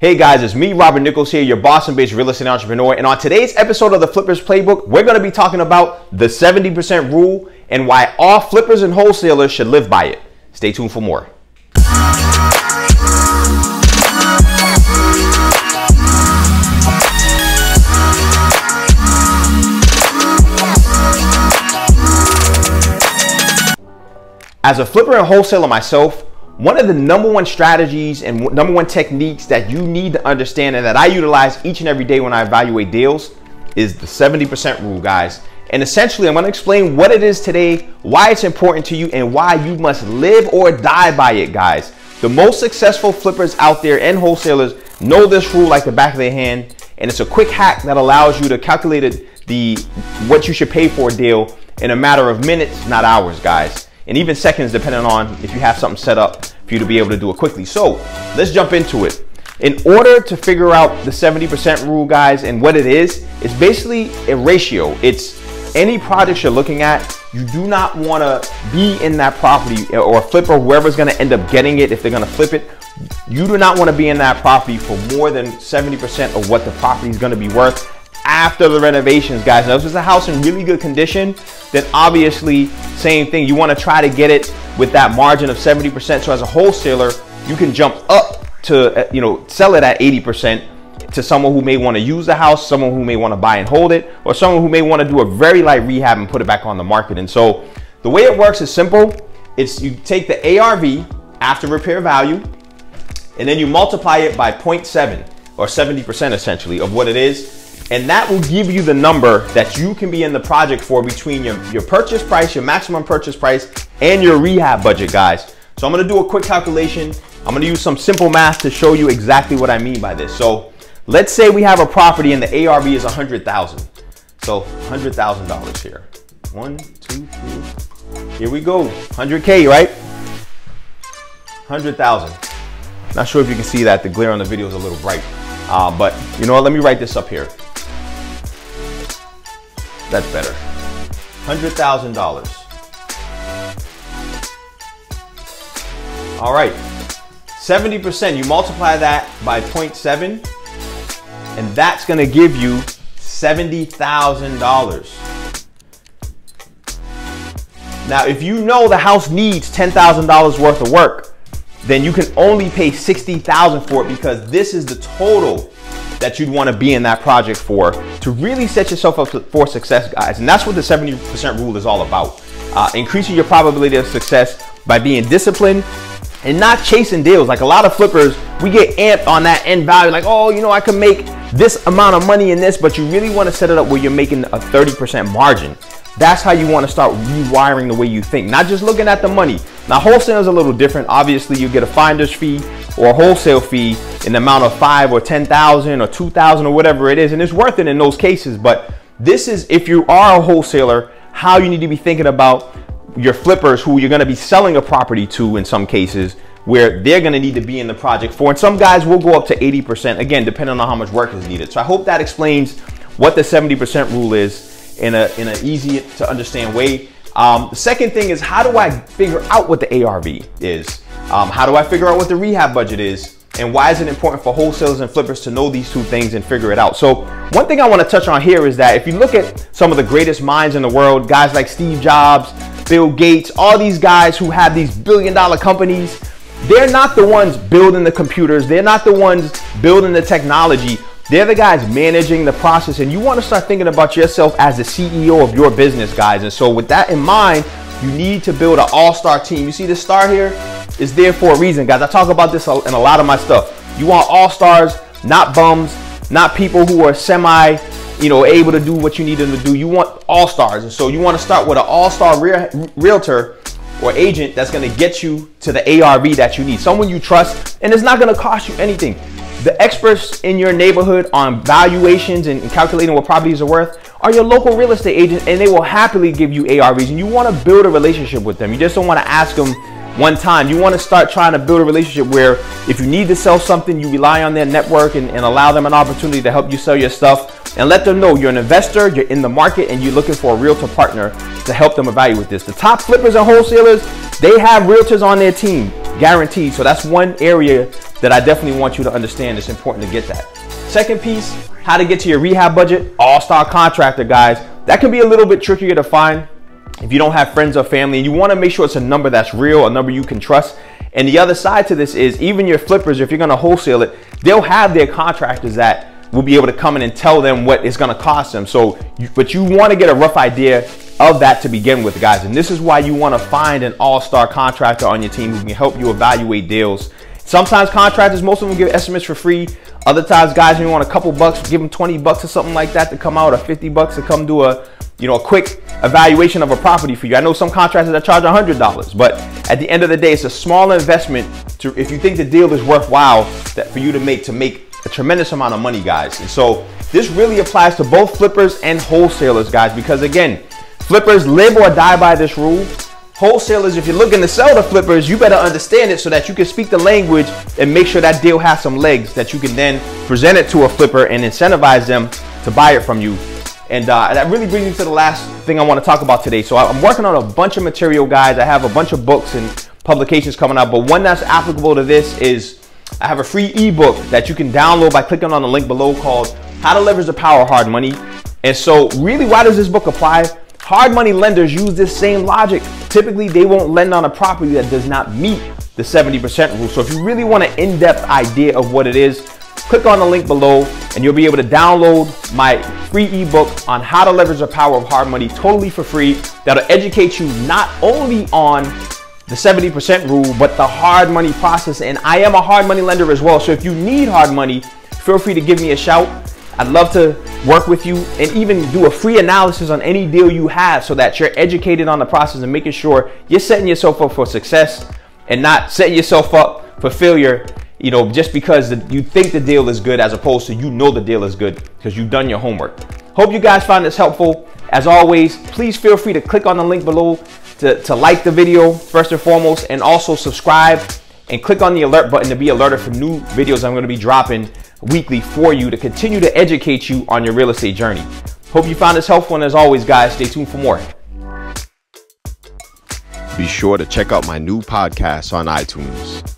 Hey guys, it's me, Robert Nichols here, your Boston-based real estate entrepreneur. And on today's episode of the Flippers Playbook, we're going to be talking about the 70% rule and why all flippers and wholesalers should live by it. Stay tuned for more. As a flipper and wholesaler myself, one of the number one strategies and number one techniques that you need to understand and that I utilize each and every day when I evaluate deals is the 70% rule, guys. And essentially, I'm going to explain what it is today, why it's important to you, and why you must live or die by it, guys. The most successful flippers out there and wholesalers know this rule like the back of their hand, and it's a quick hack that allows you to calculate what you should pay for a deal in a matter of minutes, not hours, guys. And even seconds, depending on if you have something set up for you to be able to do it quickly. So let's jump into it. In order to figure out the 70% rule, guys, and what it is, it's basically a ratio. It's any projects you're looking at, you do not want to be in that property or flip or whoever's going to end up getting it if they're going to flip it. You do not want to be in that property for more than 70% of what the property is going to be worth after the renovations, guys. Now, if it's a house in really good condition, then obviously same thing. You want to try to get it with that margin of 70%. So as a wholesaler, you can jump up to, sell it at 80% to someone who may want to use the house, someone who may want to buy and hold it, or someone who may want to do a very light rehab and put it back on the market. And so the way it works is simple. It's you take the ARV, after repair value, and then you multiply it by 0.7 or 70% essentially of what it is. And that will give you the number that you can be in the project for between your purchase price, your maximum purchase price, and your rehab budget, guys. So I'm gonna do a quick calculation. I'm gonna use some simple math to show you exactly what I mean by this. So let's say we have a property and the ARV is 100,000. So $100,000 here. 1, 2, 3. Here we go. 100K, right? 100,000. Not sure if you can see that. The glare on the video is a little bright. But you know what? Let me write this up here. That's better. $100,000. All right. 70%, you multiply that by 0.7, and that's going to give you $70,000. Now, if you know the house needs $10,000 worth of work, then you can only pay $60,000 for it, because this is the total that you'd want to be in that project for to really set yourself up for success, guys. And that's what the 70% rule is all about. Increasing your probability of success by being disciplined and not chasing deals. Like a lot of flippers, we get amped on that end value. Like, oh, I can make this amount of money in this, but you really want to set it up where you're making a 30% margin. That's how you want to start rewiring the way you think, not just looking at the money. Now, wholesale is a little different. Obviously, you get a finder's fee or a wholesale fee in the amount of 5 or 10,000 or 2,000 or whatever it is, and it's worth it in those cases. But this is, if you are a wholesaler, how you need to be thinking about your flippers who you're going to be selling a property to in some cases, where they're going to need to be in the project for. And some guys will go up to 80%, again, depending on how much work is needed. So I hope that explains what the 70% rule is in an easy to understand way. The second thing is, how do I figure out what the ARV is? How do I figure out what the rehab budget is? And why is it important for wholesalers and flippers to know these two things and figure it out? So one thing I want to touch on here is that if you look at some of the greatest minds in the world, guys like Steve Jobs, Bill Gates, all these guys who have these billion-dollar companies, they're not the ones building the computers. They're not the ones building the technology. They're the guys managing the process, and you want to start thinking about yourself as the CEO of your business, guys. And so with that in mind, you need to build an all-star team. You see this star here is there for a reason, guys. I talk about this in a lot of my stuff. You want all-stars, not bums, not people who are able to do what you need them to do. You want all-stars. And so you want to start with an all-star realtor or agent that's going to get you to the ARV that you need. Someone you trust, and it's not going to cost you anything. The experts in your neighborhood on valuations and calculating what properties are worth are your local real estate agents, and they will happily give you ARVs. And you want to build a relationship with them. You just don't want to ask them one time. You want to start trying to build a relationship where if you need to sell something, you rely on their network and allow them an opportunity to help you sell your stuff, and let them know you're an investor, you're in the market, and you're looking for a realtor partner to help them evaluate this. The top flippers and wholesalers, they have realtors on their team, guaranteed. So that's one area that I definitely want you to understand. It's important to get that. Second piece, how to get to your rehab budget. All-star contractor, guys. That can be a little bit trickier to find if you don't have friends or family, and you want to make sure it's a number that's real, a number you can trust. And the other side to this is even your flippers, if you're going to wholesale it, they'll have their contractors that will be able to come in and tell them what it's going to cost them. But you want to get a rough idea of that to begin with, guys. And this is why you want to find an all-star contractor on your team who can help you evaluate deals. Sometimes contractors, most of them give estimates for free. Other times, guys, you want a couple bucks, give them 20 bucks or something like that to come out, or 50 bucks to come do a quick evaluation of a property for you. I know some contractors that charge $100, but at the end of the day, it's a small investment if you think the deal is worthwhile for you to make a tremendous amount of money, guys. And so this really applies to both flippers and wholesalers, guys, because again, flippers live or die by this rule. Wholesalers, if you're looking to sell to flippers, you better understand it so that you can speak the language and make sure that deal has some legs that you can then present it to a flipper and incentivize them to buy it from you. And that really brings me to the last thing I want to talk about today. So I'm working on a bunch of material, guys. I have a bunch of books and publications coming out, but one that's applicable to this is I have a free ebook that you can download by clicking on the link below called How to Leverage the Power of Hard Money. And so really, why does this book apply? Hard money lenders use this same logic. Typically, they won't lend on a property that does not meet the 70% rule. So if you really want an in-depth idea of what it is, click on the link below and you'll be able to download my free ebook on how to leverage the power of hard money totally for free. That'll educate you not only on the 70% rule, but the hard money process. And I am a hard money lender as well. So if you need hard money, feel free to give me a shout. I'd love to work with you and even do a free analysis on any deal you have so that you're educated on the process and making sure you're setting yourself up for success and not setting yourself up for failure, just because you think the deal is good as opposed to the deal is good because you've done your homework. Hope you guys found this helpful. As always, please feel free to click on the link below to like the video first and foremost, and also subscribe and click on the alert button to be alerted for new videos I'm going to be dropping weekly for you to continue to educate you on your real estate journey. Hope you found this helpful, and as always, guys, stay tuned for more. Be sure to check out my new podcast on iTunes.